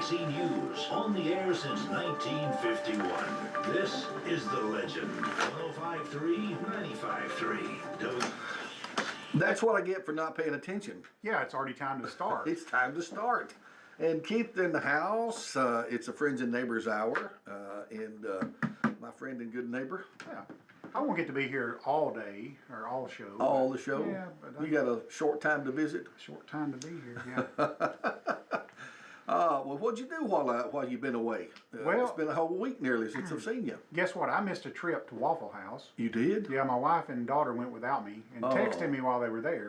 WDXE News, on the air since 1951. This is The Legend. 105.3, 95.3. That's what I get for not paying attention. Yeah, it's already time to start. It's time to start. And Keith in the house. It's a Friends and Neighbors Hour. And my friend and good neighbor. Yeah. I won't get to be here all day or all show. All the show? Yeah. But you got a short time to visit? Short time to be here, yeah. Well, what'd you do while you've been away? Well, it's been a whole week nearly since I've seen you. Guess what? I missed a trip to Waffle House. You did? Yeah, my wife and daughter went without me and texted me while they were there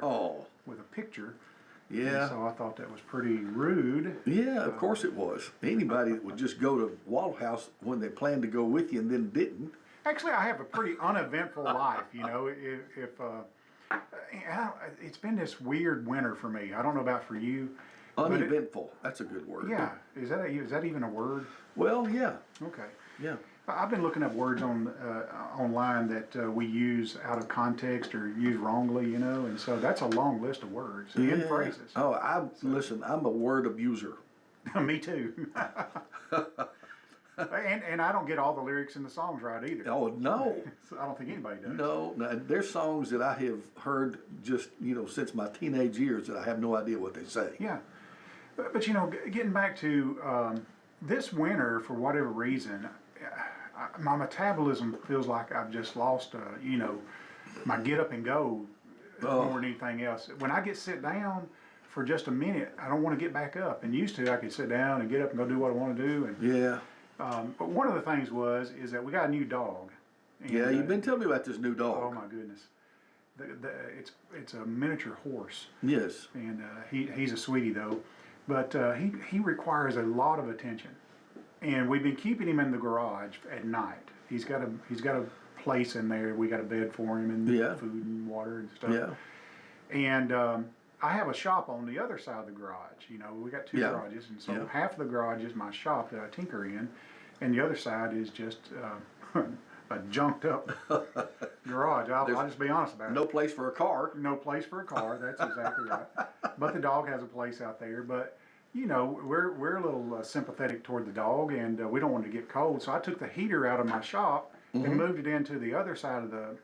with a picture. Yeah. And so I thought that was pretty rude. Yeah, of course it was. Anybody that would just go to Waffle House when they planned to go with you and then didn't. Actually, I have a pretty uneventful life, you know. It's been this weird winter for me. I don't know about for you. Uneventful. That's a good word. Yeah. Is that even a word? Well, yeah. Okay. Yeah. I've been looking up words online that we use out of context or use wrongly, you know, and so that's a long list of words and phrases. Oh, listen, I'm a word abuser. Me too. And I don't get all the lyrics in the songs right either. Oh, no. I don't think anybody does. No, there's songs that I have heard just, since my teenage years that I have no idea what they say. Yeah. But getting back to this winter, for whatever reason, my metabolism feels like I've just lost, my get up and go more than anything else. When I get sit down for just a minute, I don't want to get back up. And used to, I could sit down and get up and go do what I want to do. And yeah. But one of the things is that we got a new dog. And, yeah, you've been telling me about this new dog. Oh my goodness, it's a miniature horse. Yes. And he's a sweetie though, but he requires a lot of attention, and we've been keeping him in the garage at night. He's got a place in there. We got a bed for him and food and water and stuff. Yeah. And I have a shop on the other side of the garage. We got two garages, and so half of the garage is my shop that I tinker in, and the other side is just a junked up garage. I'll just be honest about it. No place for a car. No place for a car. That's exactly right. But the dog has a place out there. But we're a little sympathetic toward the dog, and we don't want it to get cold. So I took the heater out of my shop and moved it into the other side of the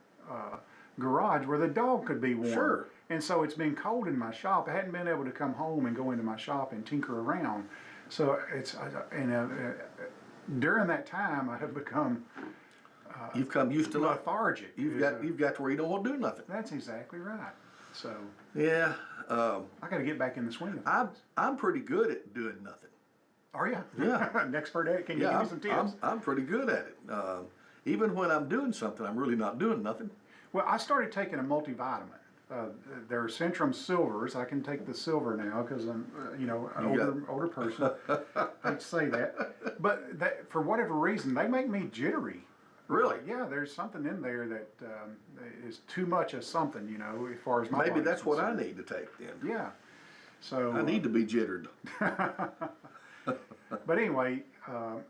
garage where the dog could be warm. Sure. And so it's been cold in my shop. I hadn't been able to come home and go into my shop and tinker around. So it's during that time I have become you've come used to lethargic. You've got to where you don't want to do nothing. That's exactly right. So yeah, I got to get back in the swing of things. I'm pretty good at doing nothing. Are you? Yeah. An expert at it. Can you give me some tips? I'm pretty good at it. Even when I'm doing something, I'm really not doing nothing. Well, I started taking a multivitamin. There are Centrum Silvers. I can take the silver now because I'm, an older person. I hate to say that, but for whatever reason, they make me jittery. Really? Yeah, there's something in there that is too much of something, as far as my maybe that's what I concerned. need to take then. Yeah. So I need to be jittered. But anyway,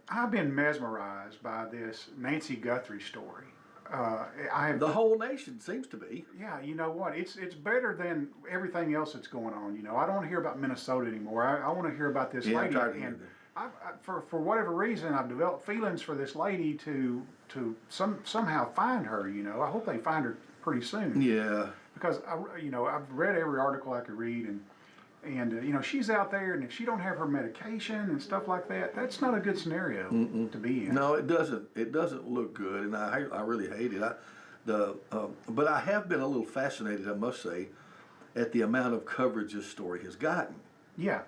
I've been mesmerized by this Nancy Guthrie story. The whole nation seems to be. Yeah, you know what? It's better than everything else that's going on. I don't want to hear about Minnesota anymore. I want to hear about this lady. And for whatever reason, I've developed feelings for this lady to somehow find her. I hope they find her pretty soon. Yeah. Because I've read every article I could read, and she's out there, and if she don't have her medication and stuff like that, that's not a good scenario to be in. No, it doesn't. It doesn't look good, and I really hate it. But I have been a little fascinated, I must say, at the amount of coverage this story has gotten. Yeah.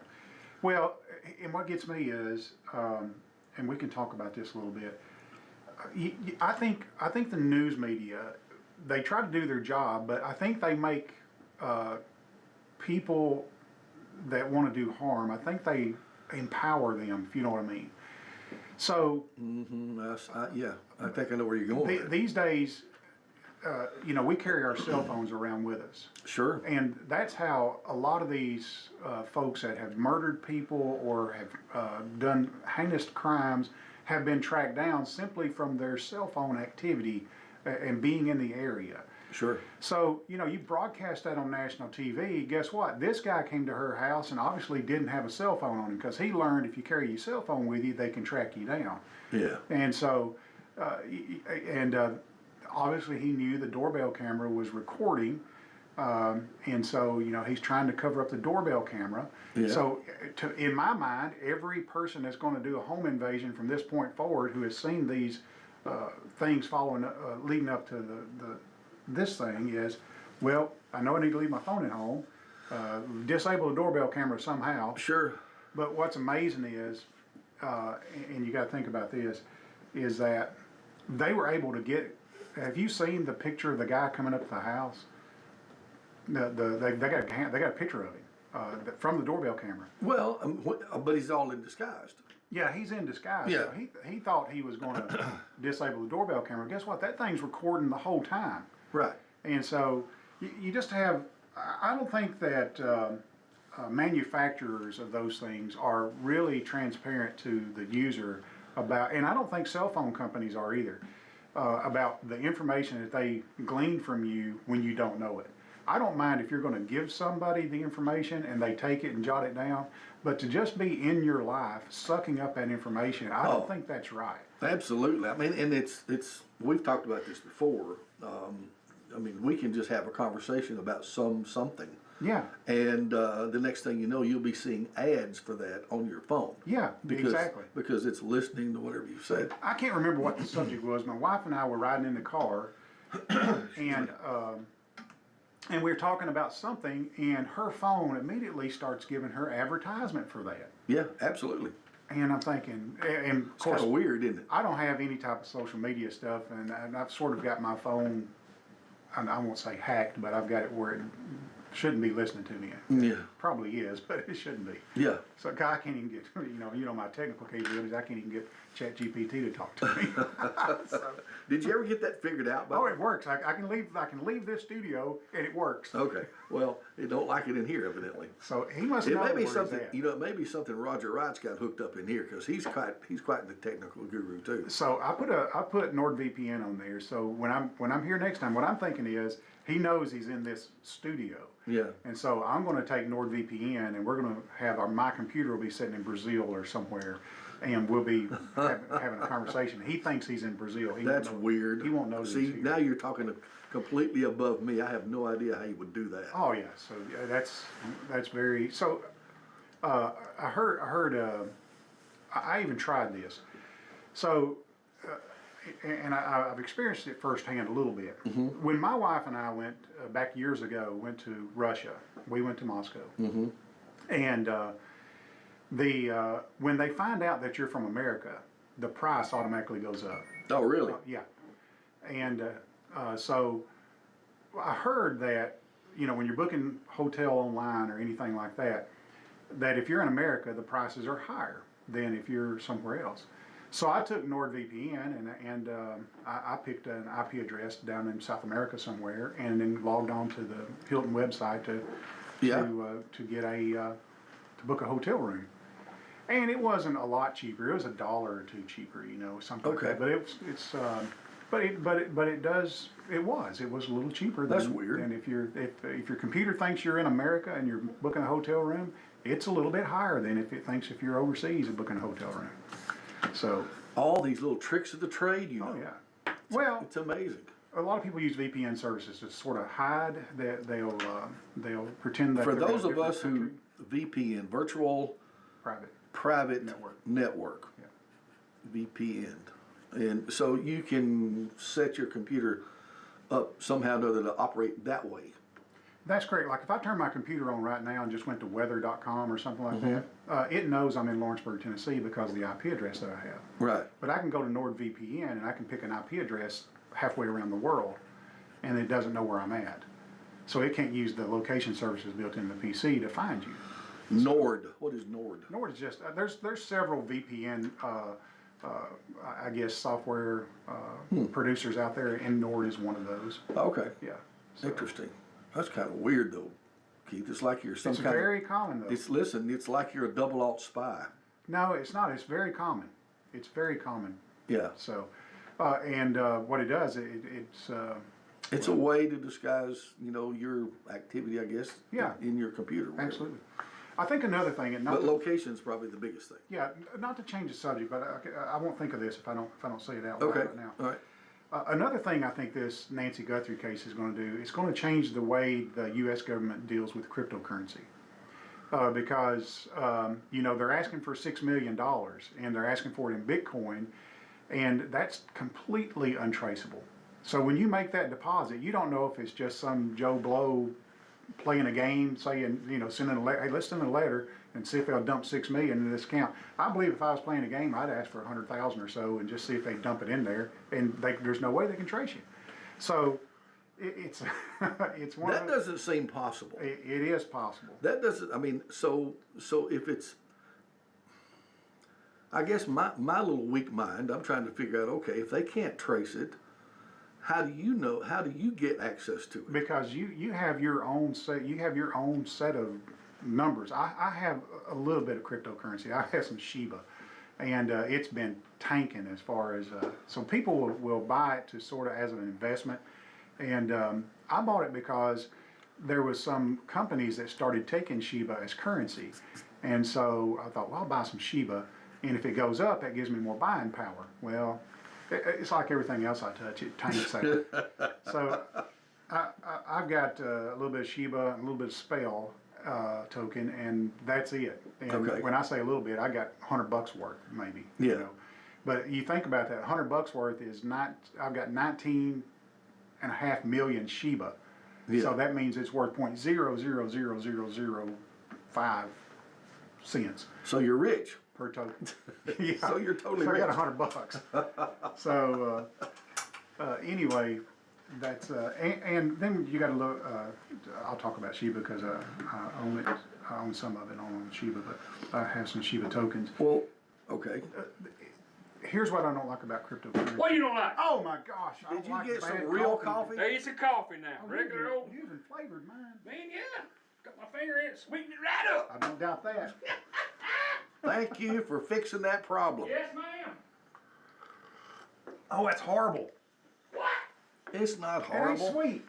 Well, and what gets me is, and we can talk about this a little bit. I think the news media, they try to do their job, but I think they make people that want to do harm, I think they empower them, if you know what I mean. So, I think I know where you're going. These days, we carry our cell phones around with us. Sure. And that's how a lot of these folks that have murdered people or have done heinous crimes have been tracked down simply from their cell phone activity and being in the area. Sure. So, you know, you broadcast that on national TV. Guess what? This guy came to her house and obviously didn't have a cell phone on him because he learned if you carry your cell phone with you, they can track you down. Yeah. And so, obviously he knew the doorbell camera was recording. And so, you know, he's trying to cover up the doorbell camera. Yeah. So, in my mind, every person that's going to do a home invasion from this point forward who has seen these things following, leading up to this thing is, well, I know I need to leave my phone at home, disable the doorbell camera somehow. Sure. But what's amazing is, and you got to think about this, is that they were able to get. Have you seen the picture of the guy coming up to the house? They got a picture of him from the doorbell camera. Well, but he's all in disguise. Yeah, he's in disguise. Yeah. So he thought he was going to disable the doorbell camera. Guess what? That thing's recording the whole time. Right. And so you just have. I don't think that manufacturers of those things are really transparent to the user about, and I don't think cell phone companies are either, about the information that they glean from you when you don't know it. I don't mind if you're going to give somebody the information and they take it and jot it down, but to just be in your life sucking up that information, I don't think that's right. Absolutely. I mean, and it's we've talked about this before. I mean, we can just have a conversation about something. Yeah. And the next thing you know, you'll be seeing ads for that on your phone. Yeah, exactly. Because it's listening to whatever you said. I can't remember what the subject was. My wife and I were riding in the car, and we were talking about something, and her phone immediately starts giving her advertisement for that. Yeah, absolutely. And I'm thinking, and of It's course, kind of weird, isn't it? I don't have any type of social media stuff, and I've sort of got my phone, I won't say hacked, but I've got it where it shouldn't be listening to me. Yeah. Probably is, but it shouldn't be. Yeah. So I can't even get, you know my technical capabilities, I can't even get ChatGPT to talk to me. So, Did you ever get that figured out? oh, it works. I can leave this studio and it works. Okay. Well, they don't like it in here, evidently. So he must It know may be where something. he's at. You know, it may be something Roger Wright's got hooked up in here because he's quite the technical guru too. So I put NordVPN on there. So when I'm here next time, what I'm thinking is he knows he's in this studio. Yeah. And so I'm going to take NordVPN, and we're going to have my computer will be sitting in Brazil or somewhere, and we'll be having a conversation. He thinks he's in Brazil. That's weird. He won't know. See, now you're talking completely above me. I have no idea how you would do that. Oh yeah. So that's very. So I heard. I even tried this. So. And I've experienced it firsthand a little bit. Mm-hmm. When my wife and I went back years ago, went to Russia. We went to Moscow, Mm-hmm. and when they find out that you're from America, the price automatically goes up. Oh, really? Yeah, and so I heard that when you're booking hotel online or anything like that, that if you're in America, the prices are higher than if you're somewhere else. So I took NordVPN and I picked an IP address down in South America somewhere, and then logged on to the Hilton website to get to book a hotel room. And it wasn't a lot cheaper. It was $1 or $2 cheaper, something like that. But it was a little cheaper. That's weird. And if your computer thinks you're in America and you're booking a hotel room, it's a little bit higher than if it thinks if you're overseas and booking a hotel room. So all these little tricks of the trade, Oh yeah. Well, it's amazing. a lot of people use VPN services to sort of hide that they'll pretend that For they're in a those of different us country. who VPN, virtual private network, Yeah. VPN, and so you can set your computer up somehow or other to operate that way. That's correct. Like if I turn my computer on right now and just went to weather.com or something like Mm-hmm. that, it knows I'm in Lawrenceburg, Tennessee because of the IP address that I have. Right. But I can go to NordVPN and I can pick an IP address halfway around the world, and it doesn't know where I'm at. So it can't use the location services built into the PC to find you. Nord. What is Nord? Nord is just there's several VPN I guess software producers out there, and Nord is one of those. Okay. Yeah. So Interesting. That's kind of weird though, Keith. It's like you're some it's kind very common though. It's like you're a double alt spy. No, it's not. It's very common. It's very common. Yeah. So, and what it does, It's a way to disguise, you know, your activity, I guess, Yeah. in your computer. Whatever. Absolutely. I think another thing, and not But to, location's probably the biggest thing. yeah, not to change the subject, but I won't think of this if I don't say it out loud Okay, right now. all right. Another thing I think this Nancy Guthrie case is going to do, it's going to change the way the U.S. government deals with cryptocurrency. Because, you know, they're asking for $6 million and they're asking for it in Bitcoin, and that's completely untraceable. So when you make that deposit, you don't know if it's just some Joe Blow playing a game, saying, you know, sending a letter, hey, let's send a letter and see if they'll dump $6 million into this account. I believe if I was playing a game, I'd ask for 100,000 or so and just see if they dump it in there, and there's no way they can trace you. So it's it's one. That doesn't seem possible. It is possible. That doesn't. I mean, so if it's, I guess my little weak mind, I'm trying to figure out. Okay, if they can't trace it, how do you know? How do you get access to it? Because you have your own set. You have your own set of numbers. I have a little bit of cryptocurrency. I have some Shiba, and it's been tanking as far as. So people will buy it to sort of as an investment, and I bought it because there was some companies that started taking Shiba as currency, and so I thought, well, I'll buy some Shiba, and if it goes up, that gives me more buying power. Well, it's like everything else I touch, it tanks out. So I've got a little bit of Shiba and a little bit of Spell token, and that's it. And Okay. when I say a little bit, I got $100 worth, maybe. Yeah. You know. But you think about that, $100 worth is not. I've got 19.5 million Shiba. Yeah. So that means it's worth 0.000005 cents So you're rich. per token. Yeah. So you're totally so I got rich. $100. So anyway, that's and then you got to look. I'll talk about Shiba because I own it. I own some of it. I don't own Shiba, but I have some Shiba tokens. Well, okay. Here's what I don't like about cryptocurrency. What you don't like? Oh my gosh! I Did don't you like get bad some real coffee? Hey, it's a coffee now. Oh, Regular old. you even flavored mine. Man, yeah. Got my finger in it, sweetened it right up. I don't doubt that. Thank you for fixing that problem. Yes, ma'am. Oh, that's horrible. What? It's not It ain't horrible. sweet.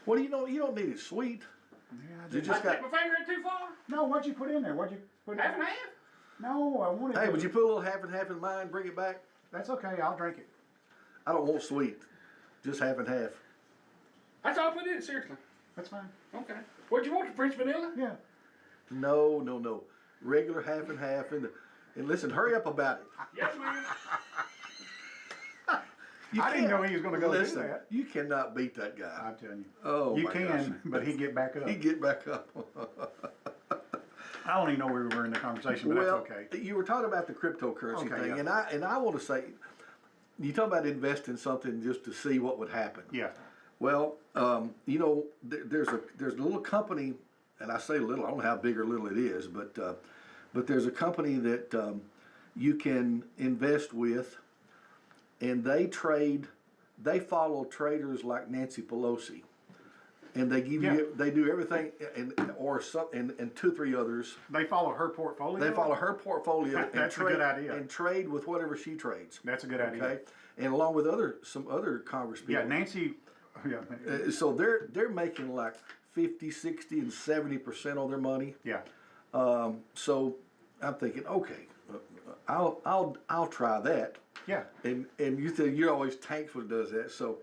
What do you know? You don't need it sweet. Yeah, I You did. just I got. stick my finger in too far? No, what'd you put in there? What'd you put in? Half and half? No, I wanted. Hey, to- would you put a little half and half in mine? Bring it back. That's okay. I'll drink it. I don't want sweet. Just half and half. That's all I put in it, seriously. That's fine. Okay. What'd you want, the French vanilla? Yeah. No, no, no. Regular half and half. And listen, hurry up about it. Yes, ma'am. You I didn't can't- know he was gonna go do listen, that. You cannot beat that guy. I'm telling you. Oh, You my can, gosh. but he'd get back up. He get back up. I don't even know where we were in the conversation, but Well, that's okay. you were talking about the cryptocurrency Okay, thing, yeah. and I want to say, you talk about investing something just to see what would happen. Yeah. Well, you know, there's a little company, and I say little. I don't know how big or little it is, but there's a company that you can invest with, and they follow traders like Nancy Pelosi, and they give Yeah. they do everything, and 2-3 others. They follow her portfolio. They follow her portfolio and That's a trade good idea. and trade with whatever she trades. That's a good idea. Okay, and along with some other Congress people. Yeah, Nancy. Yeah. So they're making like 50, 60, and 70% on their money. Yeah. So I'm thinking, okay, I'll try that. Yeah. And you think you're always tanks when it does that. So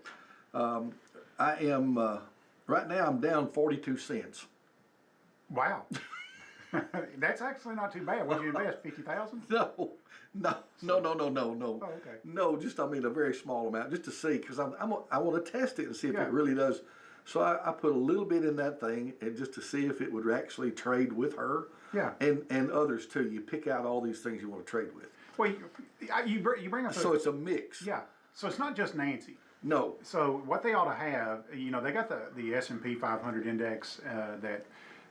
I am right now. I'm down 42 cents. Wow. That's actually not too bad. What'd you invest? 50,000? No. Oh, okay. No, just I mean a very small amount, just to see, because I want to test it and see if Yeah. it really does. So I put a little bit in that thing, and just to see if it would actually trade with her. Yeah. And others too. You pick out all these things you want to trade with. Well, you bring up. So it's a mix. Yeah. So it's not just Nancy. No. So what they ought to have, you know, they got the S&P 500 index that,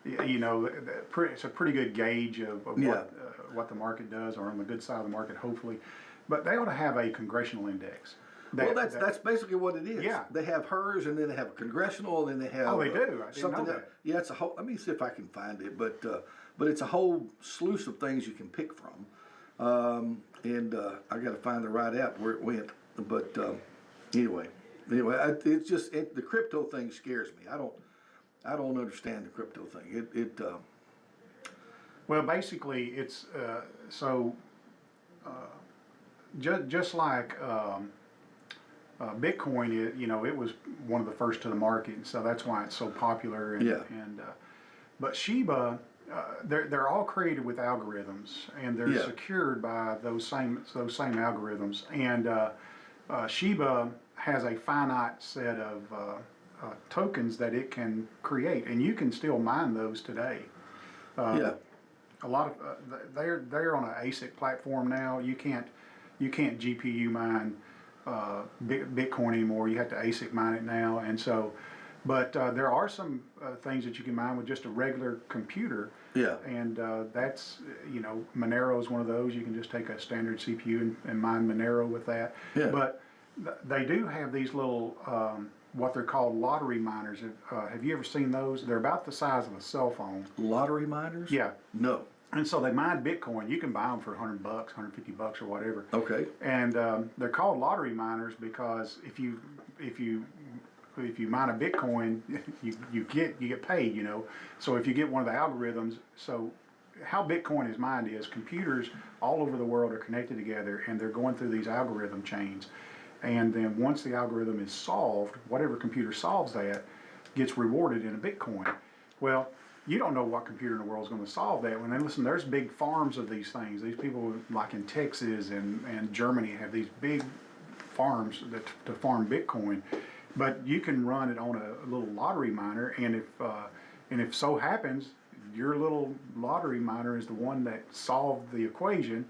you know, it's a pretty good gauge of Yeah. what the market does, or on the good side of the market, hopefully. But they ought to have a congressional index. Well, that's basically what it is. Yeah. They have hers, and then they have a congressional, and then they have. Oh, they do? I didn't something know else. that. Yeah, it's a whole. Let me see if I can find it, but it's a whole slew of things you can pick from, and I got to find the right app where it went. But anyway, anyway, it's just the crypto thing scares me. I don't understand the crypto thing. Well, basically, it's just like Bitcoin. It was one of the first to the market, and so that's why it's so popular. And, Yeah. But Shiba, they're all created with algorithms, and they're Yeah. secured by those same algorithms. And Shiba has a finite set of tokens that it can create, and you can still mine those today. Yeah. A lot of they're on an ASIC platform now. You can't GPU mine Bitcoin anymore. You have to ASIC mine it now, and so. But there are some things that you can mine with just a regular computer. Yeah. And that's Monero is one of those. You can just take a standard CPU and mine Monero with that. Yeah. But they do have these little what they're called lottery miners. Have you ever seen those? They're about the size of a cell phone. Lottery miners? Yeah. No. And so they mine Bitcoin. You can buy them for $100, $150 or whatever. Okay. And they're called lottery miners because if you mine a Bitcoin, you get paid. So if you get one of the algorithms, so how Bitcoin is mined is computers all over the world are connected together, and they're going through these algorithm chains. And then once the algorithm is solved, whatever computer solves that gets rewarded in a Bitcoin. Well, you don't know what computer in the world is going to solve that. When they listen, there's big farms of these things. These people, like in Texas and Germany, have these big farms to farm Bitcoin. But you can run it on a little lottery miner, and if so happens your little lottery miner is the one that solved the equation,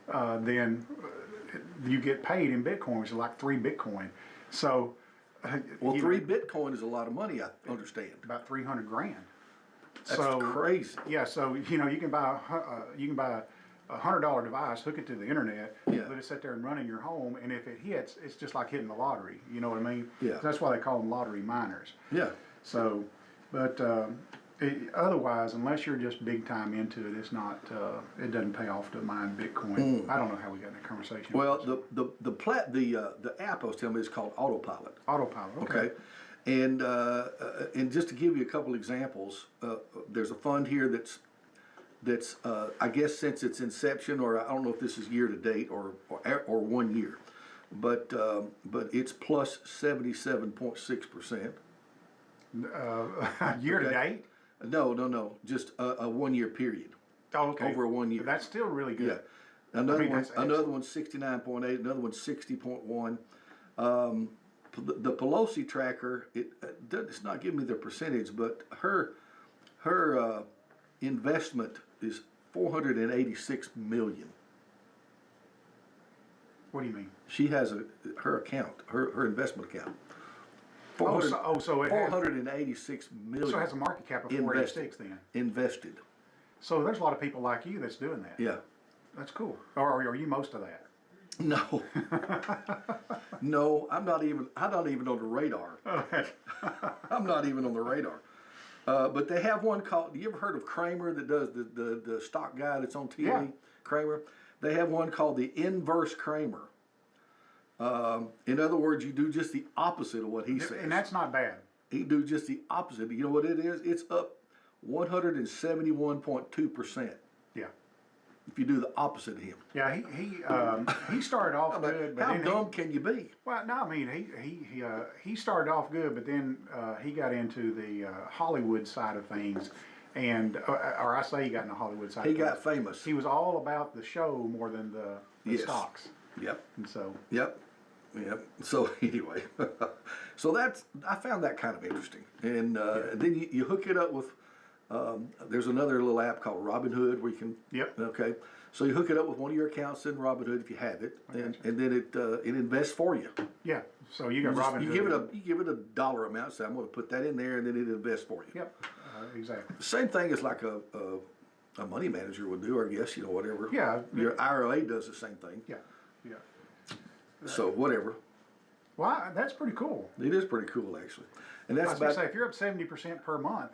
then you get paid in Bitcoin, which is like 3 Bitcoin. So, Well, 3 Bitcoin is a lot of money, I understand. about 300 grand. That's crazy. Yeah, so you can buy a $100 device, hook it to the internet, Yeah. let it sit there and run in your home, and if it hits, it's just like hitting the lottery. You know what I mean? Yeah. So that's why they call them lottery miners. Yeah. So, but otherwise, unless you're just big time into it, it's not. It doesn't pay off to mine Bitcoin. I don't know how we got in that conversation. Well, the app I was telling you is called Autopilot. Autopilot. Okay. Okay. And just to give you a couple examples, there's a fund here that's I guess since its inception, or I don't know if this is year to date or 1 year, but it's plus 77.6%. Year to date. No, just a 1 year period. Oh, okay. Over 1 year. That's still really good. Yeah. Another that's one's 69.8. Another one's 60.1. The Pelosi tracker, it's not giving me the percentage, but her investment is $486 million. What do you mean? She has her account, her investment account. So it has, $486 million. so it has a market cap of 486 then. Invested. So there's a lot of people like you that's doing that. Yeah. That's cool. Or are you most of that? No. No, I'm not even on the radar. I'm not even on the radar. But they have one called, you ever heard of Kramer that does the stock guy that's on TV? Yeah. Kramer. They have one called the inverse Kramer. In other words, you do just the opposite of what he says. And that's not bad. He do just the opposite. You know what it is? It's up 171.2%. Yeah. If you do the opposite of him. Yeah, he started off good, but How then dumb can you be? well, no, I mean he started off good, but then he got into the Hollywood side of things, and or I say he got into the Hollywood side. He of things. got famous. He was all about the show more than the Yes. stocks, Yep. and so Yep. So anyway, so I found that kind of interesting, and then you hook it up with. There's another little app called Robinhood where you can. Yep. Okay. So you hook it up with one of your accounts in Robinhood if you have it, and then it invests for you. yeah. So you got Robin. You give it a dollar amount. Say I'm going to put that in there, and then it invests for you. Yep. Exactly. Same thing as like a money manager would do, I guess. Whatever. Yeah. Your IRA does the same thing. Yeah. Yeah. So whatever. Well, that's pretty cool. It is pretty cool, actually. And I that's was gonna about, say, if you're up 70% per month,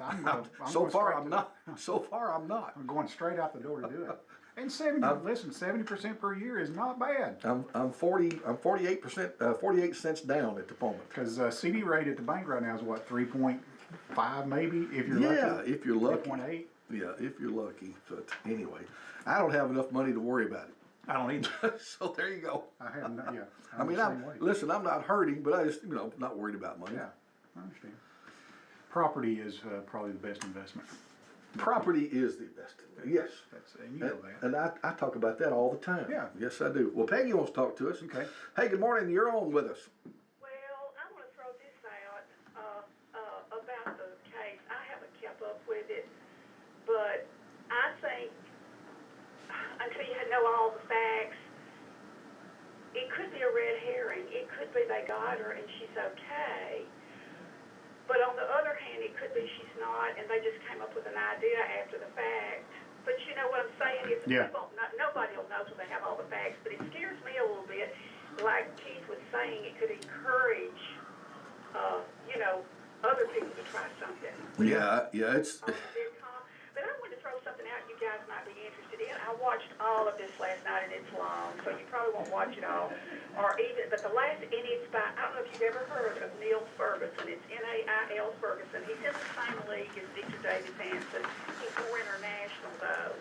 so going far straight I'm to- not, so far I'm not. I'm going straight out the door to do it. And 70% per year is not bad. I'm 48%, 48 cents down at the moment. Because CD rate at the bank right now is what, 3.5 maybe, if you're Yeah, lucky? if you're lucky. 3.8? Yeah, if you're lucky. But anyway, I don't have enough money to worry about I don't either. it. So there you go. I have no, yeah. I mean, the same way. listen, I'm not hurting, but I just, not worried about money. Yeah, I understand. Property is probably the best investment. Property is the best. Yes. And you know that. And I talk about that all the time. Yeah. Yes, I do. Well, Peggy wants to talk to us. Okay. Hey, good morning. You're on with us. Well, I want to throw this out about the case. I haven't kept up with it, but I think until you know all the facts, it could be a red herring. It could be they got her and she's okay. But on the other hand, it could be she's not, and they just came up with an idea after the fact. But you know what I'm saying? If Yeah. nobody will know till they have all the facts. But it scares me a little bit. Like Keith was saying, it could encourage, other people to try something. Yeah, it's. But I wanted to throw something out you guys might be interested in. I watched all of this last night, and it's long, so you probably won't watch it all. But the last, and it's by, I don't know if you've ever heard of Neil Ferguson. It's Nail Ferguson. He's in the same league as Victor Davis Hanson. He's more international, though.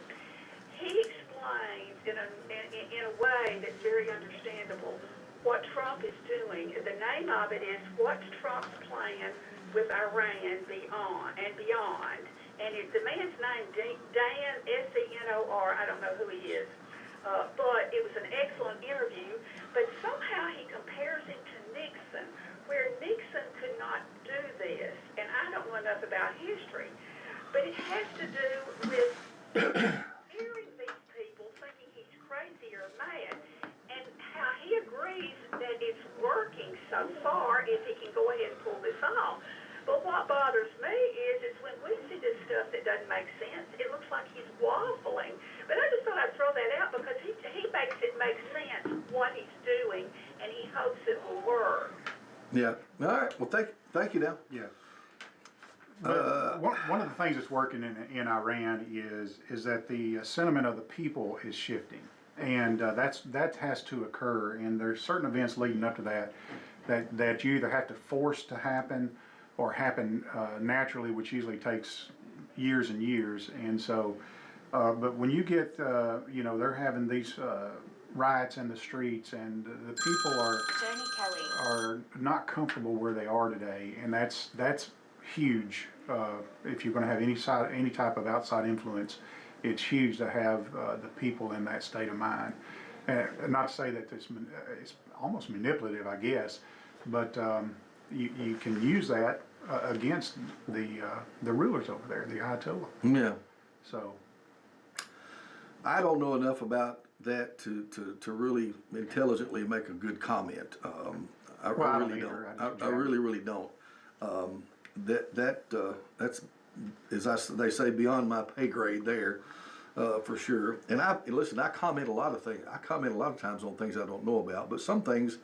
He explains in a way that's very understandable what Trump is doing. The name of it is What's Trump's Plan with Iran Beyond and Beyond. And the man's name, Dan, Senor, I don't know who he is. But it was an excellent interview. But somehow he compares him to Nixon, where Nixon could not do this. And I don't know enough about history. But it has to do with hearing these people thinking he's crazy or mad. And how he agrees that it's working so far if he can go ahead and pull this off. But what bothers me is when we see this stuff that doesn't make sense, it looks like he's waffling. But I just thought I'd throw that out because he makes it make sense what he's doing, and he hopes it will work. Yeah. All right. Well, thank you now. Yeah. But one of the things that's working in Iran is that the sentiment of the people is shifting, and that has to occur. And there's certain events leading up to that you either have to force to happen or happen naturally, which usually takes years and years. And so, but when you get, they're having these riots in the streets, and the people are not comfortable where they are today, and that's huge. If you're going to have any type of outside influence, it's huge to have the people in that state of mind. And not to say that it's almost manipulative, I guess, but you can use that against the rulers over there, the Ayatollah. Yeah. So I don't know enough about that to really intelligently make a good comment. I really don't. I really don't. That's they say beyond my pay grade there, for sure. And I comment a lot of things. I comment a lot of times on things I don't know about, but some things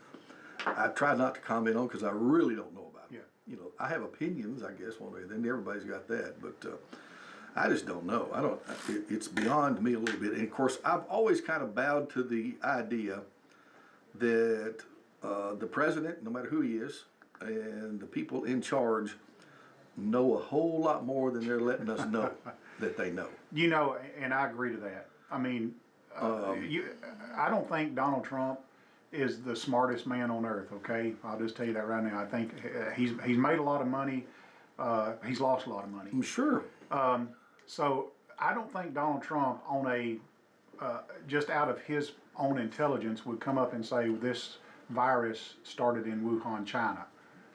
I try not to comment on because I really don't know about them. Yeah. I have opinions, I guess, one way. Then everybody's got that, but I just don't know. I don't. It's beyond me a little bit. And of course, I've always kind of bowed to the idea that the president, no matter who he is, and the people in charge know a whole lot more than they're letting us know that they know. And I agree to that. I mean, I don't think Donald Trump is the smartest man on earth. Okay, I'll just tell you that right now. I think he's made a lot of money. He's lost a lot of money. I'm sure. So I don't think Donald Trump, on just out of his own intelligence, would come up and say this virus started in Wuhan, China,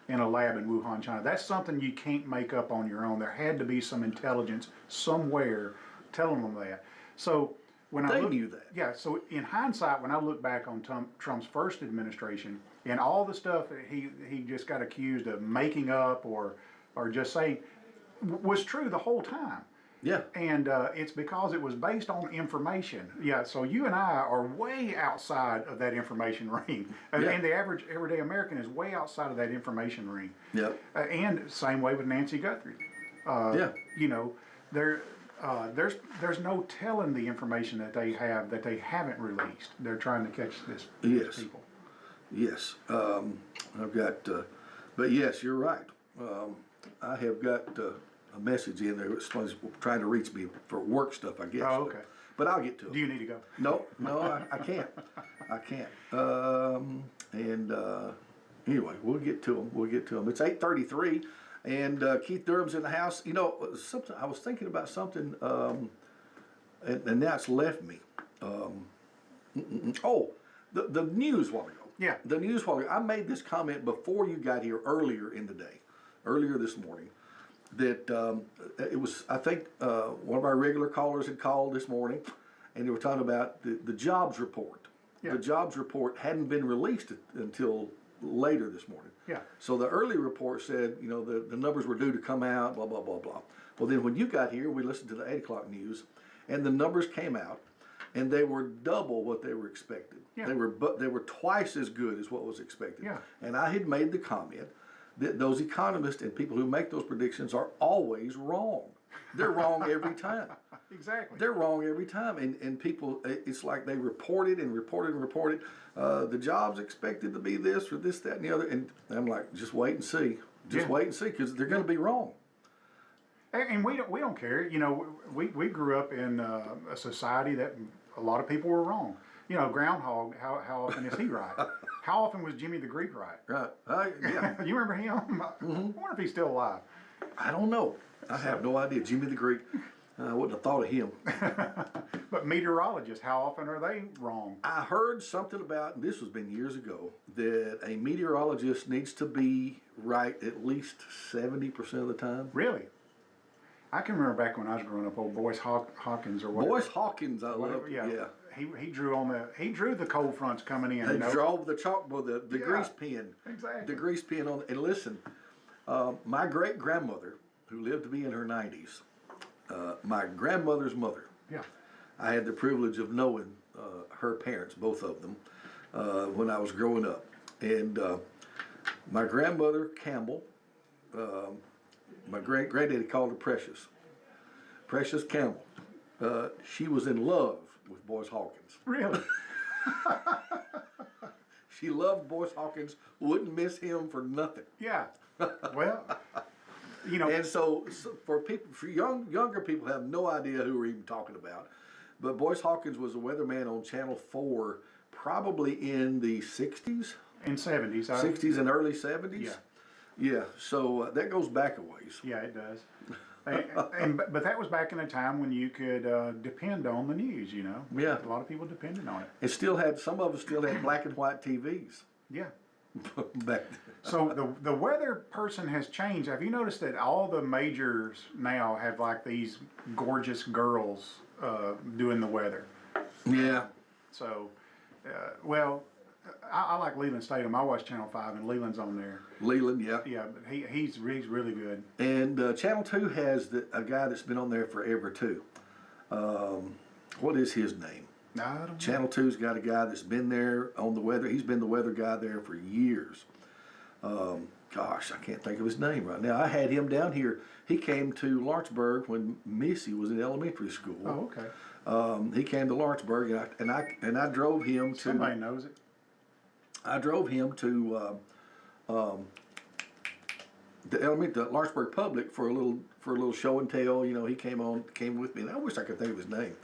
in a lab in Wuhan, China. That's something you can't make up on your own. There had to be some intelligence somewhere telling them that. So when They knew that. Yeah. So in hindsight, when I look back on Trump's first administration and all the stuff that he just got accused of making up or just saying was true the whole time. Yeah. And it's because it was based on information. Yeah, so you and I are way outside of that information ring. Yeah. And the average everyday American is way outside of that information ring. Yep. And same way with Nancy Guthrie. Yeah. You know, there's no telling the information that they have that they haven't released. They're trying to catch these Yes. people. Yes. I've got, but yes, you're right. I have got a message in there. Someone's trying to reach me for work stuff, I guess. Oh, okay. But I'll get to it. Do you need to go? No, I can't. I can't. Anyway, we'll get to them. It's 8:33, and Keith Durham's in the house. You know, something I was thinking about something, and now it's left me. Oh, the news while ago. Yeah. The news while ago. I made this comment before you got here earlier in the day, earlier this morning, that it was, I think, one of our regular callers had called this morning, and they were talking about the jobs report. Yeah. The jobs report hadn't been released until later this morning. Yeah. So the early report said, you know, the numbers were due to come out, blah, blah, blah, blah. Well, then when you got here, we listened to the 8 o'clock news, and the numbers came out, and they were double what they were expected. Yeah. They were twice as good as what was expected. Yeah. And I had made the comment that those economists and people who make those predictions are always wrong. They're wrong every time. Exactly. They're wrong every time. And people, it's like they reported and reported and reported. The job's expected to be this or this, that, and the other. And I'm like, just wait and see. Just Yeah. wait and see, because they're going to be wrong. And we don't care. You know, we grew up in a society that a lot of people were wrong. You know, Groundhog, how often is he right? How often was Jimmy the Greek right? Right. Yeah. You remember him? I wonder if he's still alive. I don't know. I have no idea. Jimmy the Greek. I wouldn't have thought of him. But meteorologists, how often are they wrong? I heard something about, and this has been years ago, that a meteorologist needs to be right at least 70% of the time. Really? I can remember back when I was growing up, old Boyce Hawkins or whatever. Boyce Hawkins, I whatever, love. yeah. Yeah. He drew the cold fronts coming in. They You know? drove the chalkboard, the Yeah. grease pen. Exactly. The grease pen on. And listen, my great grandmother, who lived to be in her 90s, my grandmother's mother, Yeah. I had the privilege of knowing her parents, both of them, when I was growing up. And my grandmother, Campbell, my granddaddy called her Precious. Precious Campbell. She was in love with Boyce Hawkins. Really? She loved Boyce Hawkins, wouldn't miss him for nothing. Yeah. Well, you know. And so for people, for younger people, have no idea who we're even talking about. But Boyce Hawkins was a weatherman on Channel 4, probably in the 60s, In 70s. 60s and early 70s. Yeah. Yeah. So that goes back a ways. Yeah, it does. But that was back in a time when you could depend on the news, you know. Yeah. A lot of people depended on it. It still had, some of us still had black and white TVs Yeah. back then. So the weather person has changed. Have you noticed that all the majors now have like these gorgeous girls doing the weather? Yeah. So, well, I like Leland Stadium. I watch Channel 5 and Leland's on there. Leland, yeah. Yeah, but he's really good. And Channel 2 has a guy that's been on there forever too. What is his name? No, I don't know. Channel 2's got a guy that's been there on the weather. He's been the weather guy there for years. Gosh, I can't think of his name right now. I had him down here. He came to Lawrenceburg when Missy was in elementary school. Oh, okay. He came to Lawrenceburg, and I drove him to. Somebody knows it. I drove him to the Lawrenceburg Public for a little show and tell. You know, he came with me, and I wish I could think of his name.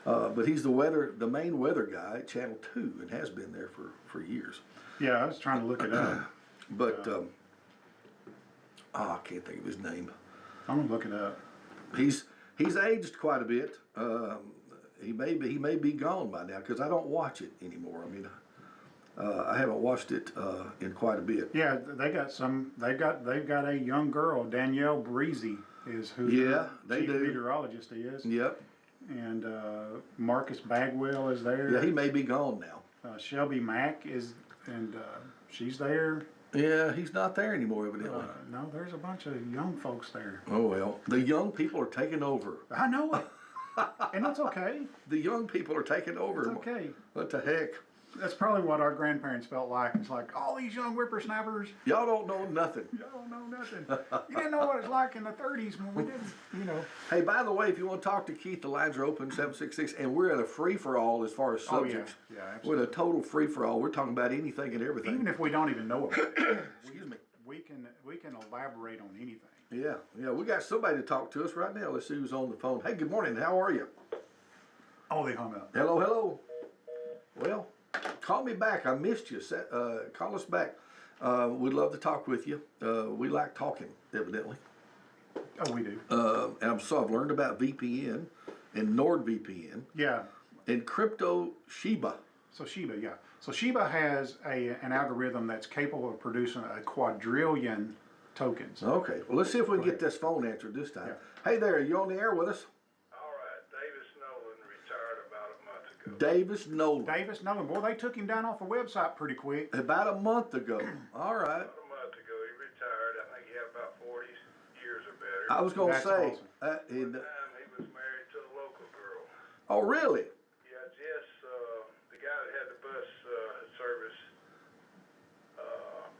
But he's the main weather guy at Channel 2, and has been there for years. Yeah, I was trying to look it up. But I can't think of his name. I'm gonna look it up. He's aged quite a bit. He may be gone by now, because I don't watch it anymore. I mean, I haven't watched it in quite a bit. Yeah, they've got a young girl, Danielle Breezy is who Yeah, the they chief do. meteorologist is. Yep. And Marcus Bagwell is there. Yeah, he may be gone now. Shelby Mack is, and she's there. Yeah, he's not there anymore, evidently. No, there's a bunch of young folks there. Oh well, the young people are taking over. I know it. And that's okay. The young people are taking over. It's okay. What the heck? That's probably what our grandparents felt like. It's like, all these young whippersnappers, Y'all don't know nothing. y'all don't know nothing. You didn't know what it was like in the 30s when we didn't, you know. Hey, by the way, if you want to talk to Keith, the lines are open 766, and we're at a free for all as far as Oh, yeah. subjects. Yeah, We're absolutely. at a total free for all. We're talking about anything and everything. Even if we don't even know about it, Excuse me. we can elaborate on anything. Yeah, we got somebody to talk to us right now. Let's see who's on the phone. Hey, good morning. How are you? Oh, they hung up. Hello. Well, call me back. I missed you. Call us back. We'd love to talk with you. We like talking, evidently. Oh, we do. I've learned about VPN and NordVPN Yeah. and crypto Shiba. So Shiba, yeah. So Shiba has an algorithm that's capable of producing a quadrillion tokens. Okay, well, let's see if we can get this phone answered this time. Yeah. Hey there, are you on the air with us? All right, Davis Nolan retired about a month ago. Davis Nolan. Davis Nolan, boy, they took him down off the website pretty quick. About a month ago. All right. About a month ago, he retired. I think he had about 40 years or better. I was going to That's say. awesome. In One time, he was married to a local girl. oh, really? Yeah, Jess, the guy that had the bus service,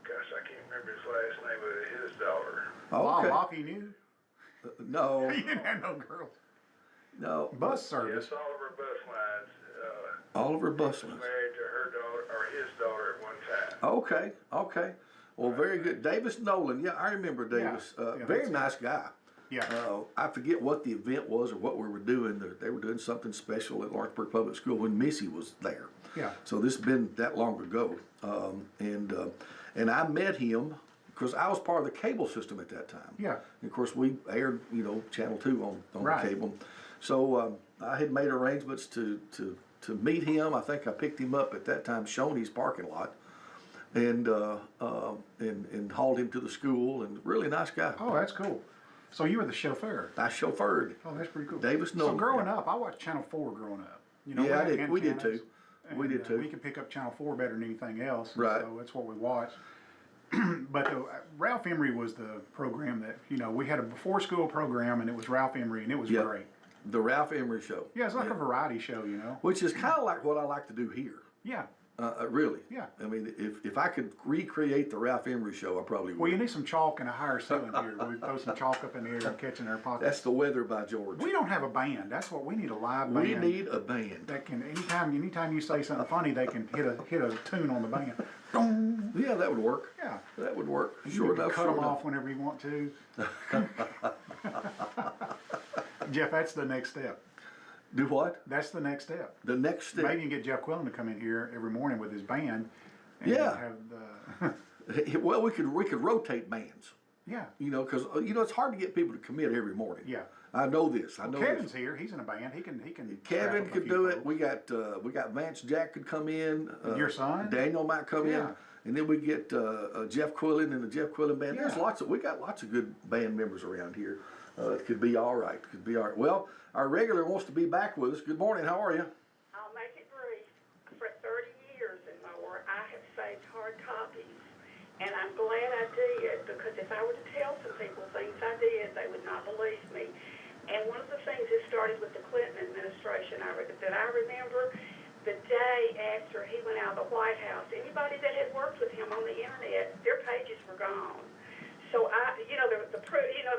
gosh, I can't remember his last name, but his daughter. Okay. Lockie knew. No, He didn't have no girls. no. Bus service. Yes, Oliver Bus Lines. Oliver Was Bustlins. married to her daughter, or his daughter at one time. Okay. Well, very good. Davis Nolan. Yeah, I remember Davis. Yeah, Very that's- nice guy. Yeah. I forget what the event was or what we were doing. They were doing something special at Lawrenceburg Public School when Missy was there. Yeah. So this has been that long ago. And I met him because I was part of the cable system at that time. Yeah. And of course, we aired, Channel 2 on Right. the cable. So I had made arrangements to meet him. I think I picked him up at that time, Shoney's parking lot, and hauled him to the school. And really nice guy. Oh, that's cool. So you were the chauffeur. I chauffeured. Oh, that's pretty cool. Davis Nolan. So growing up, I watched Channel 4 growing up. You know, Yeah, I had did. We did antennas, too. We and, did too. We could pick up Channel 4 better than anything else. and Right. So that's what we watched. But Ralph Emery was the program that, we had a before school program, and it was Ralph Emery, and it was Yep. great. The Ralph Emery Show. Yeah, it's like a variety show, Which is kind of like what I like to do here. Yeah. Really. Yeah. I mean, if I could recreate the Ralph Emery Show, I probably would. Well, you need some chalk and a higher ceiling here. We throw some chalk up in the air and catch in our pockets. That's The Weather by George. We don't have a band. That's what we need, a live band. We need a band. That can anytime you say something funny, they can hit a tune on the band. Dong. Yeah, that would work. Yeah. That would work. You Sure can enough, cut sure them enough. off whenever you want to. Jeff, that's the next step. Do what? That's the next step. The next step. Maybe you can get Jeff Quillen to come in here every morning with his band. And Yeah. Have Well, we could rotate bands. yeah. Because it's hard to get people to commit every morning. Yeah. I know this. I know Kevin's this. here. He's in a band. He can. Kevin scrap up a could few do it. folks. We got Vance Jack could come in. Your son? Daniel might come in, Yeah. and then we get Jeff Quillen and the Jeff Quillen band. There's Yeah. we got lots of good band members around here. It could be all right. Could be all right. Well, our regular wants to be back with us. Good morning. How are you? I'll make it brief. For 30 years and more, I have saved hard copies. And I'm glad I did, because if I were to tell some people things I did, they would not believe me. And one of the things that started with the Clinton administration that I remember, the day after he went out of the White House, anybody that had worked with him on the internet, their pages were gone. So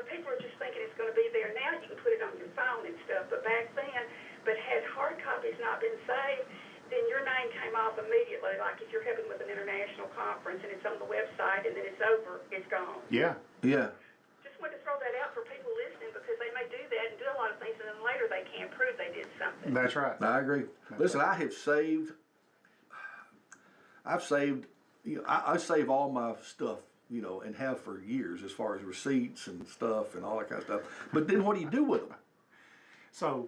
people are just thinking it's going to be there now. You can put it on your phone and stuff. But back then, had hard copies not been saved, then your name came off immediately. Like if you're helping with an international conference and it's on the website and then it's over, it's gone. Yeah. Yeah. Just wanted to throw that out for people listening, because they may do that and do a lot of things, and then later they can't prove they did something. That's right. I agree. Listen, I have saved. I've saved. I save all my stuff, and have for years, as far as receipts and stuff and all that kind of stuff. But then, what do you do with them? So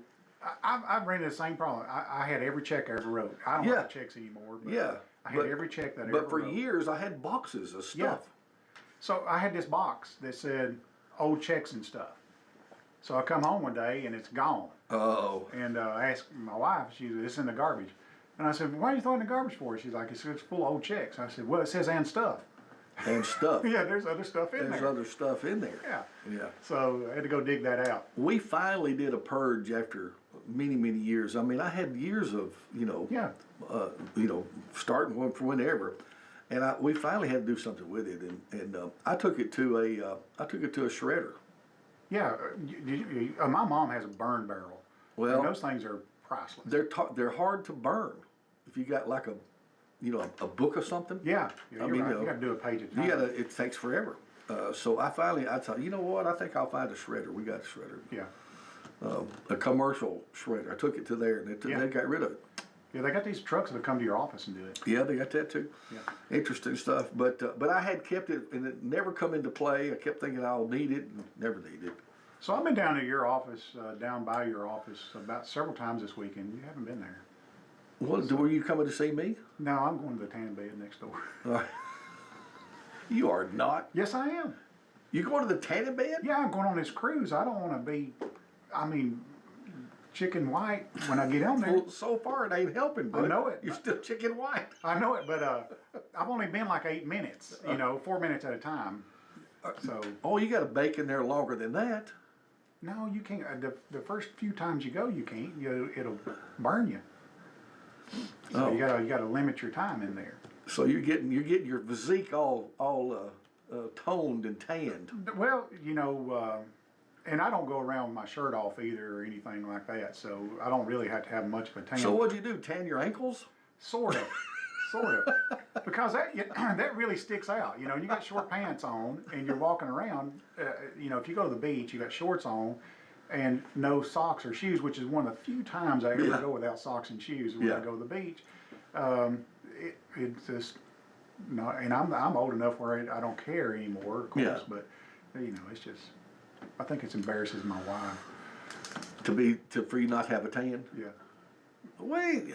I've ran into the same problem. I had every check I ever wrote. I don't Yeah. write checks anymore. But Yeah. I had every check that I ever But for wrote. years, I had boxes of Yeah. stuff. So I had this box that said old checks and stuff. So I come home one day and it's gone. Oh. And I asked my wife, she said, it's in the garbage. And I said, why are you throwing it in the garbage for? She's like, it's full of old checks. I said, well, it says and stuff. and stuff. Yeah, there's other stuff in There's there. other stuff in there. Yeah. Yeah. So I had to go dig that out. We finally did a purge after many, many years. I mean, I had years of, Yeah. Starting one from whenever, and we finally had to do something with it, and I took it to a shredder. Yeah. My mom has a burn barrel. Well, and those things are priceless. they're hard to burn. If you got like a book or something. Yeah. I You're mean, right. You got to do a page at a time. it takes forever. So I thought, you know what? I think I'll find a shredder. We got a shredder. Yeah. A commercial shredder. I took it to there, and they got rid of it. Yeah, they got these trucks that'll come to your office and do it. Yeah, they got that too. Yeah. Interesting stuff. But I had kept it, and it never come into play. I kept thinking I'll need it, and never need it. So I've been down to your office, down by your office, about several times this weekend. You haven't been there. Well, were you coming to see me? No, I'm going to the tan bed next door. You are not. Yes, I am. You going to the tanning bed? Yeah, I'm going on this cruise. I don't want to be, chicken white when I get on there. Well, so far it ain't helping, bud. I know it. You're still chicken white. I know it, but I've only been like 8 minutes, 4 minutes at a time. So, Oh, you got to bake in there longer than that. no, you can't. The first few times you go, you can't. It'll burn you. So Oh. you gotta limit your time in there. So you're getting your physique all toned and tanned. Well, and I don't go around with my shirt off either or anything like that, so I don't really have to have much of a tan. So what'd you do? Tan your ankles? Sort of, sort of, because that really sticks out. You got short pants on and you're walking around. If you go to the beach, you got shorts on and no socks or shoes, which is one of the few times I ever Yeah. go without socks and shoes when Yeah. I go to the beach. It's just no, and I'm old enough where I don't care anymore, of course. Yeah. But it's just I think it embarrasses my wife. For you not to have a tan? Yeah. Wait.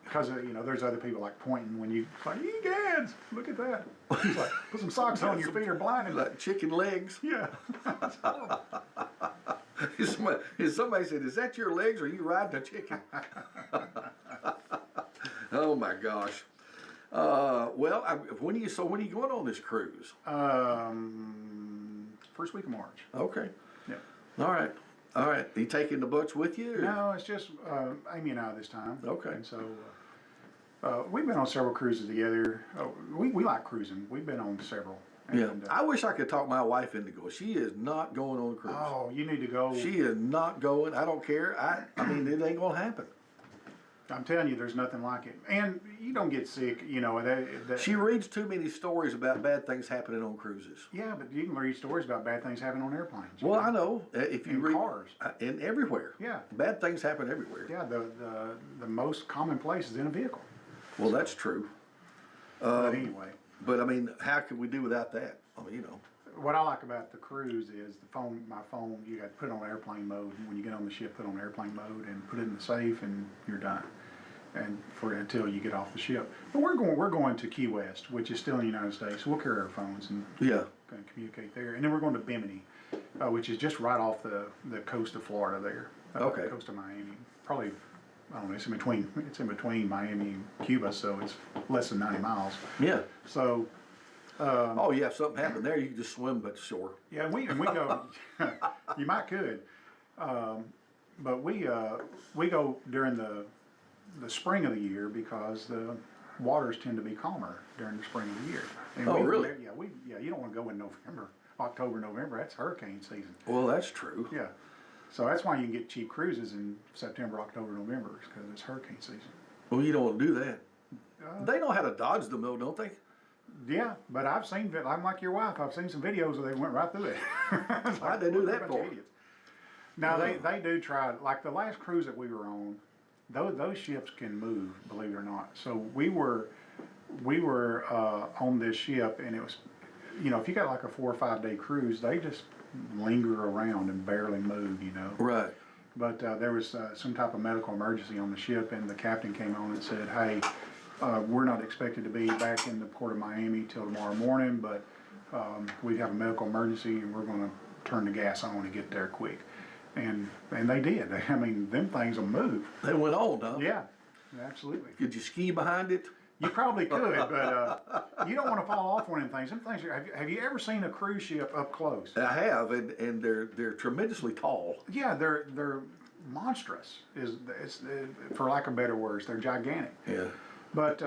Because there's other people like pointing when you like, egads, look at that. He's like, put some socks on, your feet are blinded. Like chicken legs. Yeah. Somebody said, "Is that your legs or are you riding a chicken?" Oh my gosh. Well, when are you going on this cruise? First week of March. Okay. Yeah. All right. You taking the butch with you? Or? No, it's just Amy and I this time. Okay. And so we've been on several cruises together. We like cruising. We've been on several. Yeah. And, I wish I could talk my wife into going. She is not going on a cruise. oh, you need to go. She is not going. I don't care. I mean, it ain't gonna happen. I'm telling you, there's nothing like it. And you don't get sick, She reads too many stories about bad things happening on cruises. Yeah, but you can read stories about bad things happening on airplanes. Well, I know. If you In read cars. and everywhere. Yeah. Bad things happen everywhere. Yeah, the most common place is in a vehicle. Well, that's true. But anyway, But I mean, how could we do without that? I mean, what I like about the cruise is my phone, you got to put it on airplane mode. When you get on the ship, put it on airplane mode and put it in the safe and you're done. And until you get off the ship. But we're going to Key West, which is still in the United States. So we'll carry our phones and Yeah. communicate there. And then we're going to Bimini, which is just right off the coast of Florida there. Okay. The coast of Miami. Probably, I don't know, it's in between Miami and Cuba, so it's less than 90 miles. Yeah. So, Oh yeah, if something happened there, you could just swim but shore. yeah, we go, you might could. But we go during the spring of the year because the waters tend to be calmer during the spring of the year. And Oh, really? Yeah, you don't want to go in November, October, November. That's hurricane season. Well, that's true. Yeah, so that's why you can get cheap cruises in September, October, November, because it's hurricane season. Well, you don't want to do that. They know how to dodge them though, don't they? Yeah, but I'm like your wife. I've seen some videos where they went right through it. Why'd they do that for? Now they do try. Like the last cruise that we were on, those ships can move, believe it or not. So we were on this ship, and it was, if you got like a 4 or 5 day cruise, they just linger around and barely move, Right. But there was some type of medical emergency on the ship, and the captain came on and said, "Hey, we're not expected to be back in the port of Miami till tomorrow morning, but we have a medical emergency, and we're going to turn the gas on and get there quick." And they did. I mean, them things will move. They went on, huh? Yeah, absolutely. Did you ski behind it? You probably could, but you don't want to fall off one of them things. Them things have you ever seen a cruise ship up close? I have, and they're tremendously tall. Yeah, they're monstrous. It's for lack of better words, they're gigantic. Yeah. But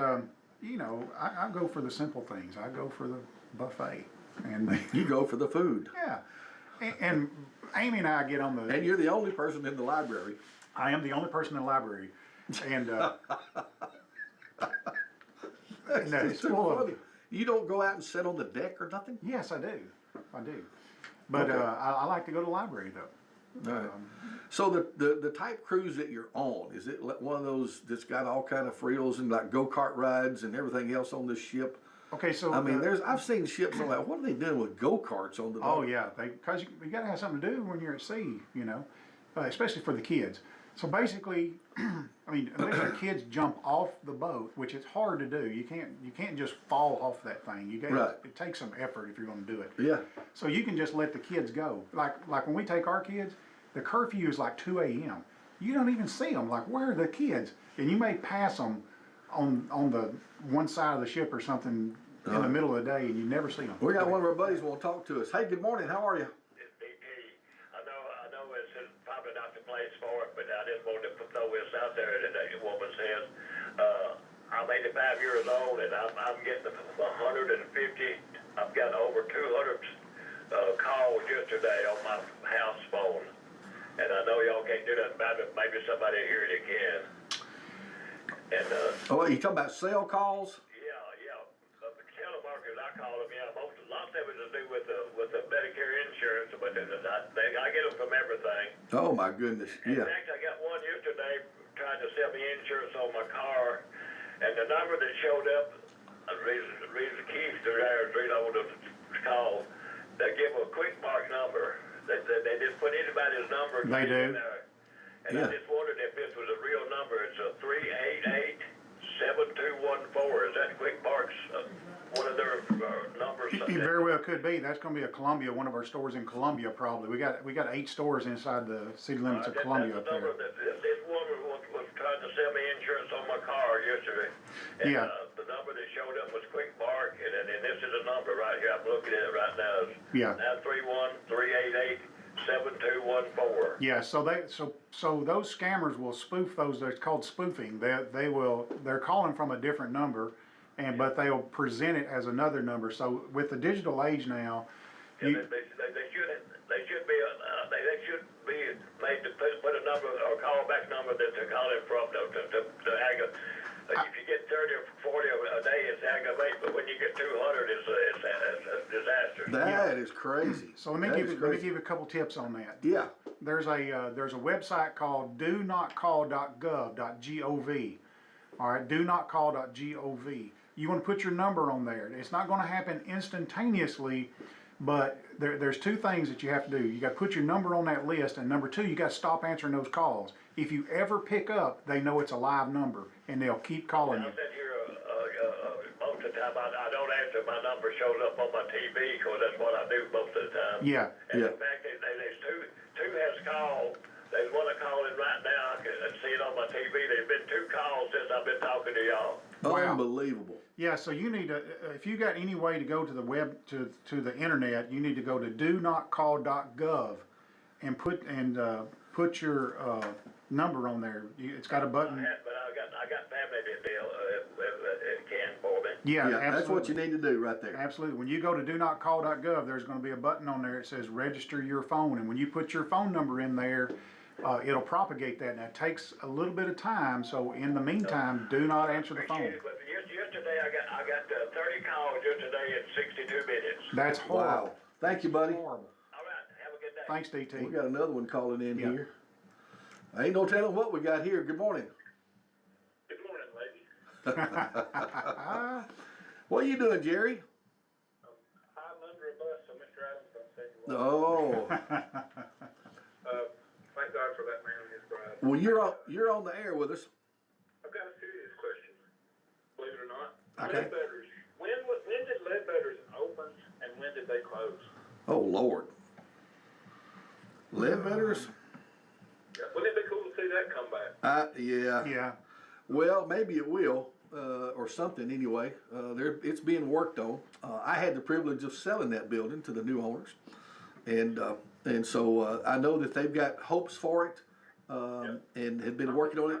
you know, I go for the simple things. I go for the buffet, and You go for the food. yeah. And Amy and I get on the. And you're the only person in the library. I am the only person in the library, and it's so full funny. of. You don't go out and sit on the deck or nothing? Yes, I do. I do. But Okay. I like to go to the library though. All right. So the type cruise that you're on, is it one of those that's got all kind of frills and like go-kart rides and everything else on this ship? Okay, so I mean, I've seen ships on that. What are they doing with go-karts on the dock? oh yeah, because you got to have something to do when you're at sea, you know, especially for the kids. So basically, I mean, unless your kids jump off the boat, which is hard to do, you can't just fall off that thing. Right. It takes some effort if you're going to do it. Yeah. So you can just let the kids go. Like when we take our kids, the curfew is like 2 a.m. You don't even see them. Like, where are the kids? And you may pass them on the one side of the ship or something in the middle of the day, and you never see them. We got one of our buddies want to talk to us. Hey, good morning. How are you? I know this is probably not the place for it, but I just wanted to throw this out there that a woman says, I'm 85 years old and I'm getting 150. I've got over 200 calls yesterday on my house phone. And I know y'all can't do nothing about it, maybe somebody here that can. And, Oh, you talking about cell calls? yeah. The telemarketers, I call them, yeah, lots of it to do with the Medicare insurance, but I get them from everything. Oh my goodness. In Yeah. fact, I got one yesterday trying to sell me insurance on my car, and the number that showed up, read the keys to there, read over the call, they give a quick mark number. They just put anybody's number They do. in there. And Yeah. I just wondered if this was a real number. It's a 388-7214. Is that Quick Mark's one of their numbers? It very well could be. That's going to be a Columbia, one of our stores in Columbia, probably. We got 8 stores inside the city limits of Columbia up That's the there. number that this woman was trying to sell me insurance on my car yesterday. And, Yeah. the number that showed up was Quick Mark, and this is a number right here. I'm looking at it right now. It's Yeah. 931-388-7214. Yeah, so those scammers will spoof those. It's called spoofing. They're calling from a different number, but they'll present it as another number. So with the digital age now, Yeah, they should be made to put a number or call back number that they're calling from to aggravate. If you get 30 or 40 a day, it's aggravate, but when you get 200, it's a disaster. That is crazy. so let me That give is you, let me crazy. give you a couple tips on that. Yeah. There's a website called donotcall.gov.gov. All right, donotcall.gov. You want to put your number on there. It's not going to happen instantaneously, but there's 2 things that you have to do. You got to put your number on that list, and number 2, you got to stop answering those calls. If you ever pick up, they know it's a live number, and they'll keep calling I you. said here most of the time I don't answer. My number shows up on my TV because that's what I do most of the time. Yeah. And Yeah. in fact, there's two has called. There's one I call in right now. I can see it on my TV. There's been 2 calls since I've been talking to y'all. Wow. Unbelievable. Yeah, so you need to, if you got any way to go to the web, to the internet, you need to go to donotcall.gov and put your number on there. It's got a button. But I got family that it can for me. Yeah, Yeah, absolutely. that's what you need to do right there. Absolutely. When you go to donotcall.gov, there's going to be a button on there that says register your phone. And when you put your phone number in there, it'll propagate that. Now, it takes a little bit of time, so in the meantime, do not answer the phone. Appreciate it, but yesterday I got 30 calls yesterday in 62 minutes. That's horrible. Wow. Thank you, buddy. Horrible. All right, have a good day. Thanks, DT. We got another one calling in Yeah. here. I ain't no telling what we got here. Good morning. Good morning, lady. What are you doing, Jerry? I'm under a bus, so Mr. Adams don't say you Oh. Thank God for that man and his bride. Well, you're on the air with us. I've got a serious question, believe it or not. Okay. Ledbetter's. When did Ledbetter's open and when did they close? Oh, Lord. Ledbetter's? Yeah, wouldn't it be cool to see that come back? Yeah. Yeah. Well, maybe it will. or something anyway. It's being worked on. I had the privilege of selling that building to the new owners, and so I know that they've got hopes for it, and have been working on it.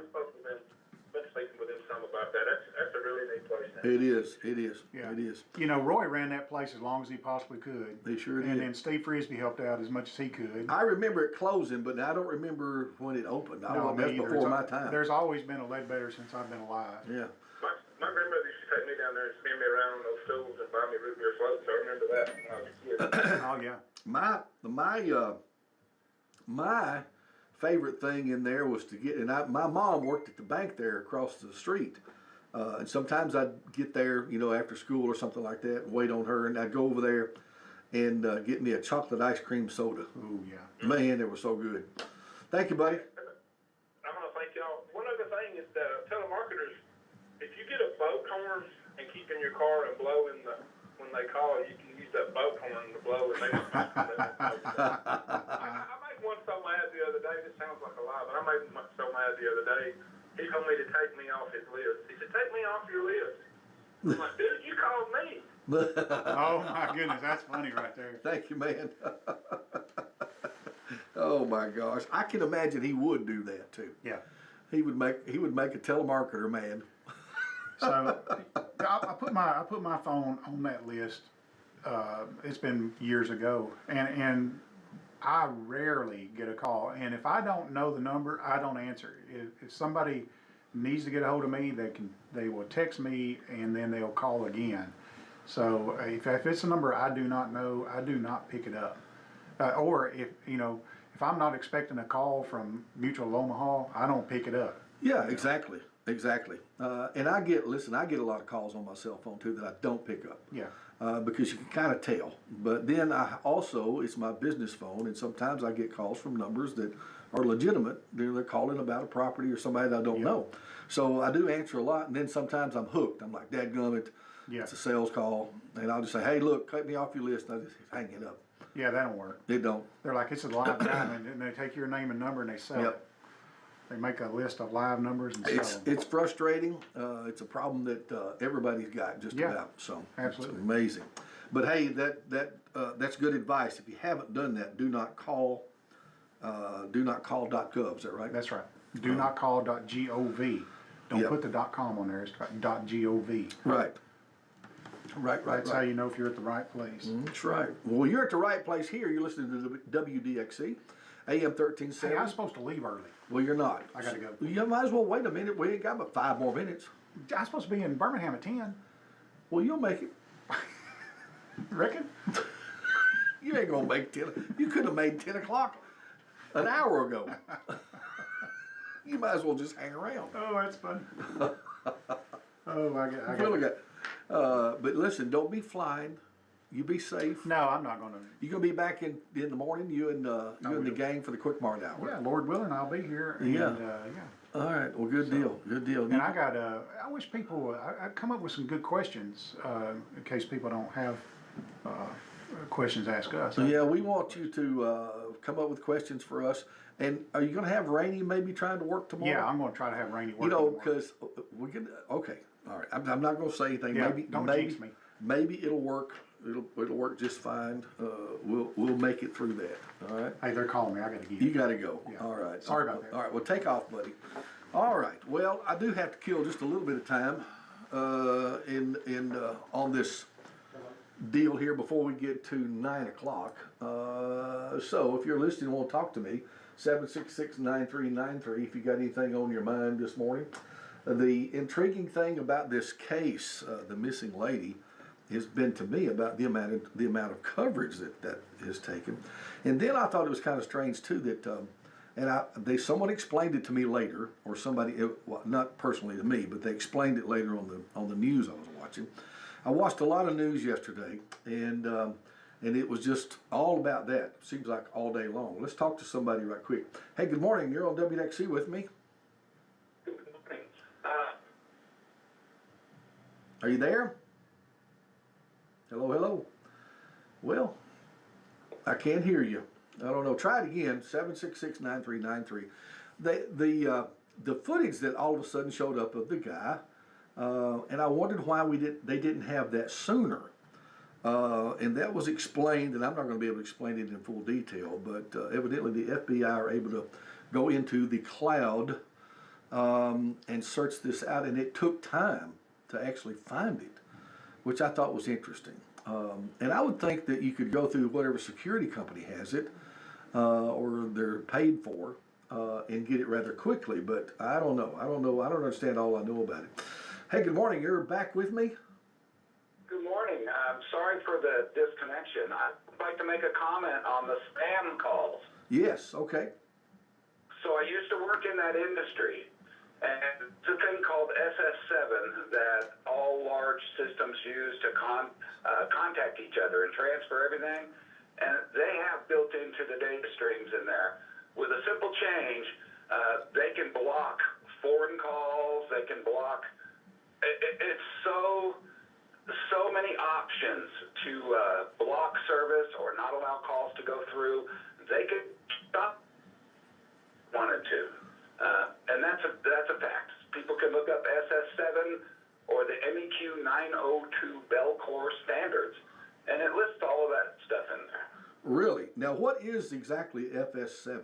Been speaking with him some about that. That's a really neat place. It is. Yeah. It is. You know, Roy ran that place as long as he possibly could. They sure And did. then Steve Frisbee helped out as much as he could. I remember it closing, but I don't remember when it opened. No, That's me either. before my time. There's always been a Ledbetter since I've been alive. Yeah. My grandmother used to take me down there and spin me around on those stools and buy me root beer floats. I remember that when I was a kid. Oh, yeah. My favorite thing in there was to get, and my mom worked at the bank there across the street, and sometimes I'd get there, after school or something like that, and wait on her, and I'd go over there and get me a chocolate ice cream soda. Oh, yeah. Man, they were so good. Thank you, buddy. I want to thank y'all. One other thing is the telemarketers, if you get a boat horn and keep in your car and blow when they call, you can use that boat horn to blow and they don't I made one so mad the other day. This sounds like a lie, but I made one so mad the other day. He told me to take me off his list. He said, "Take me off your list." I'm like, "Dude, you called me." Oh, my goodness. That's funny right there. Thank you, man. Oh my gosh, I can imagine he would do that too. Yeah. He would make a telemarketer man. So I put my phone on that list. It's been years ago, and I rarely get a call. And if I don't know the number, I don't answer. If somebody needs to get a hold of me, they will text me and then they'll call again. So if it's a number I do not know, I do not pick it up. Or if I'm not expecting a call from Mutual Omaha, I don't pick it up. Yeah, exactly. And I get a lot of calls on my cell phone too that I don't pick up. Yeah. Because you can kind of tell. But then it's my business phone, and sometimes I get calls from numbers that are legitimate. They're calling about a property or somebody that I don't know. So I do answer a lot, and then sometimes I'm hooked. I'm like, dadgummit, it's a sales call. And I'll just say, hey, look, cut me off your list, and I just hang it up. Yeah, that don't work. It don't. They're like, it's a live time, and they take your name and number and they sell it. They make a list of live numbers and sell them. It's frustrating. It's a problem that everybody's got just about. So absolutely. It's amazing. But hey, that's good advice. If you haven't done that, do not call. Do not call .gov. Is that right? That's right. Do not call .gov. Don't put the .com on there. It's .gov. Right. That's how you know if you're at the right place. That's right. Well, you're at the right place here. You're listening to WDXE, AM 1370. Hey, I'm supposed to leave early. Well, you're not. I gotta go. You might as well wait a minute. We ain't got but 5 more minutes. I'm supposed to be in Birmingham at 10. Well, you'll make it. Reckon? You ain't gonna make 10. You could have made 10 o'clock an hour ago. You might as well just hang around. Oh, that's funny. I got. But listen, don't be flying. You be safe. No, I'm not going to. You gonna be back in the morning? You and the gang for the Quick Mart hour. Yeah, Lord willing, I'll be here. And, Yeah. All right. Well, good deal. Good deal. And I wish people. I come up with some good questions in case people don't have questions to ask us. Yeah, we want you to come up with questions for us. And are you going to have Rainey maybe trying to work tomorrow? Yeah, I'm going to try to have Rainey work. Because we can. Okay. All right. I'm not going to say anything. Yeah, don't jinx me. Maybe it'll work. It'll work just fine. We'll make it through that. All right. Hey, they're calling me. I got to get. You got to go. Yeah. All right. Sorry about that. All right. Well, take off, buddy. All right. Well, I do have to kill just a little bit of time on this deal here before we get to 9 o'clock. So if you're listening and want to talk to me, 766-9393 if you got anything on your mind this morning. The intriguing thing about this case, the missing lady, has been to me about the amount of coverage that is taken. And then I thought it was kind of strange too that someone explained it to me later, or somebody, not personally to me, but they explained it later on the news I was watching. I watched a lot of news yesterday, and it was just all about that. Seems like all day long. Let's talk to somebody right quick. Hey, good morning. You're on WDXE with me. Good morning. Are you there? Hello. Well, I can't hear you. I don't know. Try it again. 766-9393. The footage that all of a sudden showed up of the guy and I wondered why they didn't have that sooner. And that was explained, and I'm not going to be able to explain it in full detail, but evidently the FBI are able to go into the cloud and search this out, and it took time to actually find it, which I thought was interesting. And I would think that you could go through whatever security company has it, or they're paid for, and get it rather quickly, but I don't know. I don't understand all I know about it. Hey, good morning. You're back with me? Good morning. I'm sorry for the disconnection. I'd like to make a comment on the spam calls. Yes, okay. So I used to work in that industry, and it's a thing called SS7 that all large systems use to contact each other and transfer everything. And they have built into the data streams in there. With a simple change, they can block foreign calls, they can block, it's so many options to block service or not allow calls to go through. They could stop wanted to, and that's a fact. People can look up SS7 or the MEQ 902 Bell Core standards, and it lists all of that stuff in there. Really? Now, what is exactly FS7?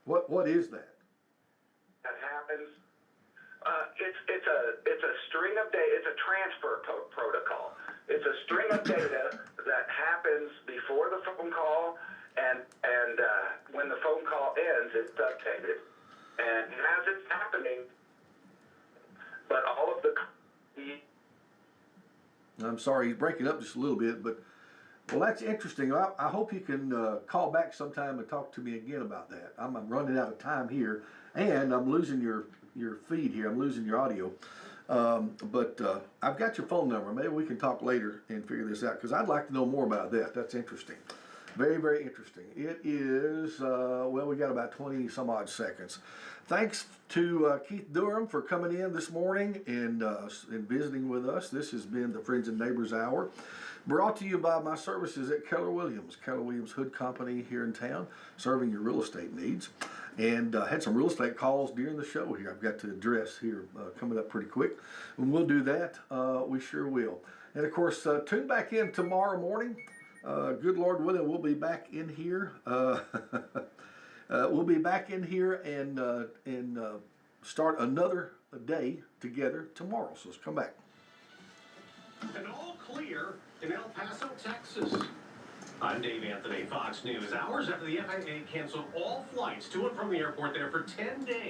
What is that? That happens. It's a string of data. It's a transfer protocol. It's a string of data that happens before the phone call, and when the phone call ends, it's updated. And as it's happening, but all of the I'm sorry, he's breaking up just a little bit, but well, that's interesting. I hope you can call back sometime and talk to me again about that. I'm running out of time here, and I'm losing your feed here. I'm losing your audio. But I've got your phone number. Maybe we can talk later and figure this out, because I'd like to know more about that. That's interesting. Very, very interesting. It is, well, we got about 20 some odd seconds. Thanks to Keith Durham for coming in this morning and visiting with us. This has been the Friends and Neighbors Hour, brought to you by my services at Keller Williams Hood Company here in town, serving your real estate needs. And had some real estate calls during the show here. I've got to address here coming up pretty quick. When we'll do that, we sure will. And of course, tune back in tomorrow morning. Good Lord willing, we'll be back in here. We'll be back in here and start another day together tomorrow. So let's come back. And all clear in El Paso, Texas. I'm Dave Anthony, Fox News. Hours after the FAA canceled all flights to and from the airport there for 10 days.